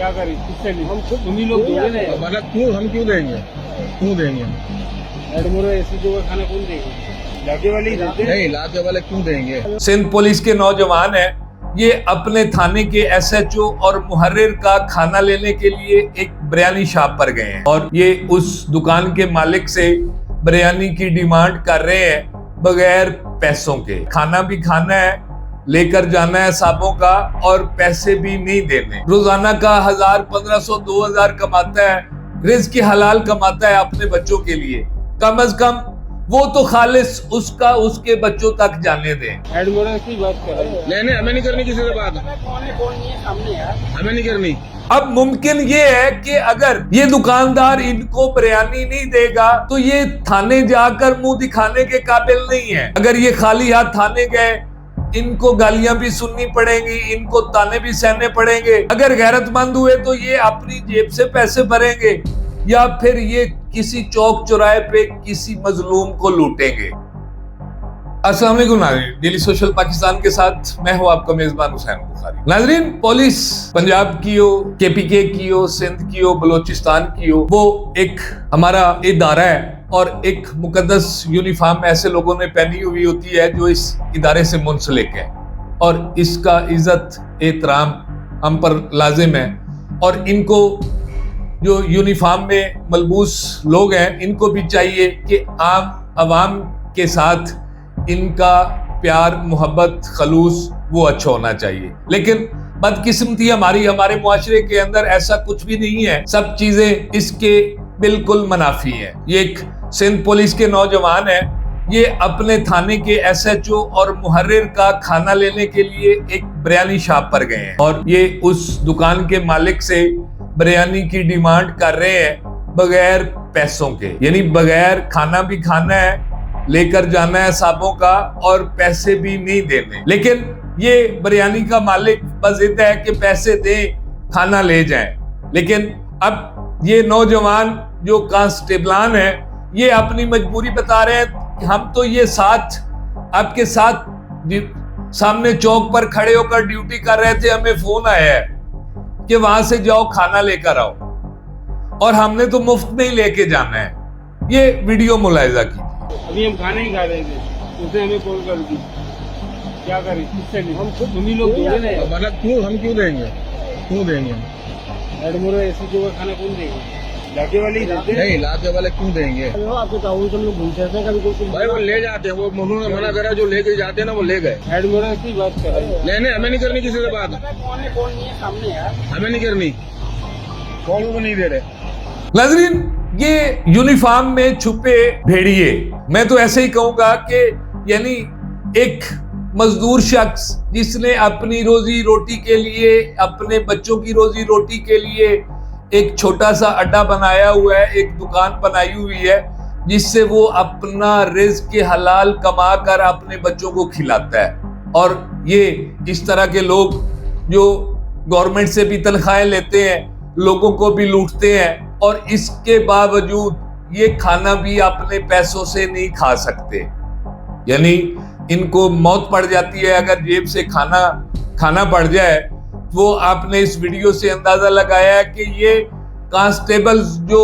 क्या करें, किससे नहीं, हम खुद तुम ही लोग दोगे ना। मतलब क्यों, हम क्यों देंगे, क्यों देंगे? ऐसी जगह खाना कौन देंगे? लाके वाले ही देते हैं। नहीं, लाके वाले क्यों देंगे? सिंध पुलिस के नौजवान हैं, ये अपने थाने के एसएचओ और मुहर्रिर का खाना लेने के लिए एक बिरयानी शॉप पर गए हैं और ये उस दुकान के मालिक से बिरयानी की डिमांड कर रहे हैं बगैर पैसों के। खाना भी खाना है, लेकर जाना है साहबों का और पैसे भी नहीं देने। रोजाना का 1000, 1500, 2000 कमाता है, रिज़्क़ हलाल कमाता है अपने बच्चों के लिए। कम से कम वो तो खालिस उसका उसके बच्चों तक जाने दें। एडमिरल की बात कर रहे हैं। नहीं, हमें नहीं करनी किसी से बात, हमें नहीं करनी। अब मुमकिन ये है कि अगर ये दुकानदार इनको बिरयानी नहीं देगा तो ये थाने जाकर मुंह दिखाने के काबिल नहीं है। अगर ये खाली हाथ थाने गए, इनको गालियां भी सुननी पड़ेंगी, इनको ताने भी सहने पड़ेंगे। अगर गैरतमंद हुए तो ये अपनी जेब से पैसे भरेंगे या फिर ये किसी चौक चौराहे पे किसी मजलूम को लूटेंगे। अस्सलाम वालेकुम नाज़रीन, डेली सोशल पाकिस्तान के साथ मैं हूं आपका मेजबान हुसैन बुखारी। नाज़रीन, पुलिस पंजाब की हो, केपीके की हो, सिंध की हो, बलोचिस्तान की हो, वो एक हमारा इदारा है और एक मुकद्दस यूनिफॉर्म ऐसे लोगों ने पहनी हुई होती है जो इस इदारे से मुंसलिक है और इसका इज्जत एहतराम हम पर लाजिम है। और इनको जो यूनिफॉर्म में मलबूस लोग हैं, इनको भी चाहिए कि आम आवाम के साथ इनका प्यार, मोहब्बत, खलूस वो अच्छा होना चाहिए। लेकिन बदकिस्मती हमारे मुआशरे के अंदर ऐसा कुछ भी नहीं है। सब चीजें इसके बिल्कुल मुनाफी हैं। ये एक सिंध पुलिस के नौजवान हैं, ये अपने थाने के एसएचओ और मुहर्रिर का खाना लेने के लिए एक बिरयानी शॉप पर गए हैं और ये उस दुकान के मालिक से बिरयानी की डिमांड कर रहे हैं बगैर पैसों के। यानी बगैर खाना भी खाना है, लेकर जाना है साहबों का और पैसे भी नहीं देने। लेकिन ये बिरयानी का मालिक बस जिद है कि पैसे दें, खाना ले जाएं। लेकिन अब ये नौजवान जो कांस्टेबलान है, ये अपनी मजबूरी बता रहे हैं कि हम तो ये साथ आपके साथ सामने चौक पर खड़े होकर ड्यूटी कर रहे थे, हमें फोन आया है कि वहां से जाओ खाना लेकर आओ और हमने तो मुफ्त में ही लेके जाना है। ये वीडियो मुलाहिजा की। अभी हम खाना ही खा रहे थे, उसने हमें कॉल कर दी। क्या करें, किससे नहीं, हम खुद तुम ही लोग दोगे ना। मतलब क्यों, हम क्यों देंगे, क्यों देंगे? एडमिरल ऐसी जगह खाना कौन देंगे? लाके वाले ही देते हैं। नहीं, लाके वाले क्यों देंगे? आपके ताऊ से लोग भूलते हैं कभी कोई। भाई वो ले जाते हैं, वो उन्होंने मना करा, जो लेके जाते हैं ना वो ले गए। एडमिरल की बात कर रहे हैं। नहीं, हमें नहीं करनी किसी से बात, हमें नहीं करनी। कॉल को नहीं दे रहे। नाज़रीन, ये यूनिफॉर्म में छुपे भेड़िए, मैं तो ऐसे ही कहूंगा कि यानी एक मजदूर शख्स जिसने अपनी रोजी रोटी के लिए, अपने बच्चों की रोजी रोटी के लिए एक छोटा सा अड्डा बनाया हुआ है, एक दुकान बनाई हुई है जिससे वो अपना रिज़्क़ हलाल कमा कर अपने बच्चों को खिलाता है। और ये इस तरह के लोग जो गवर्नमेंट से भी तनख्वाहें लेते हैं, लोगों को भी लूटते हैं और इसके बावजूद ये खाना भी अपने पैसों से नहीं खा सकते। यानी इनको मौत पड़ जाती है अगर जेब से खाना पड़ जाए। वो आपने इस वीडियो से अंदाजा लगाया है कि ये कांस्टेबल्स जो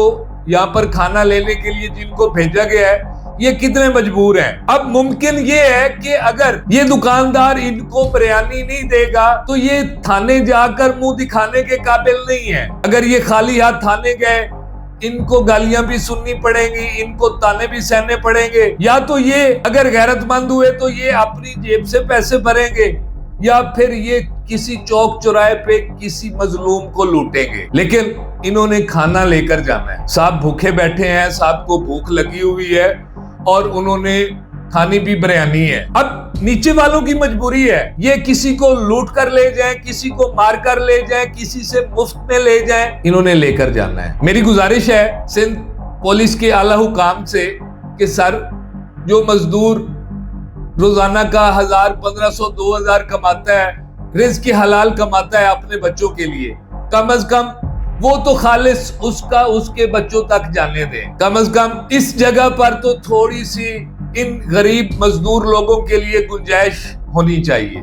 यहाँ पर खाना लेने के लिए जिनको भेजा गया है, ये कितने मजबूर हैं। अब मुमकिन ये है कि अगर ये दुकानदार इनको बिरयानी नहीं देगा तो ये थाने जाकर मुंह दिखाने के काबिल नहीं है। अगर ये खाली हाथ थाने गए, इनको गालियां भी सुननी पड़ेंगी, इनको ताने भी सहने पड़ेंगे। या तो ये अगर गैरतमंद हुए तो ये अपनी जेब से पैसे भरेंगे या फिर ये किसी चौक चौराहे पे किसी मजलूम को लूटेंगे। लेकिन इन्होंने खाना लेकर जाना है। साहब भूखे बैठे हैं, साहब को भूख लगी हुई है और उन्होंने खानी भी बिरयानी है। अब नीचे वालों की मजबूरी है, ये किसी को लूट कर ले जाएं, किसी को मार कर ले जाएं, किसी से मुफ्त में ले जाएं, इन्होंने लेकर जाना है। मेरी गुजारिश है सिंध पुलिस के आला हुकाम से कि सर, जो मजदूर रोजाना का 1000, 1500, 2000 कमाता है, रिज़्क़ हलाल कमाता है अपने बच्चों के लिए, कम से कम वो तो खालिस उसका उसके बच्चों तक जाने दें। कम से कम इस जगह पर तो थोड़ी सी इन गरीब मजदूर लोगों के लिए गुंजाइश होनी चाहिए।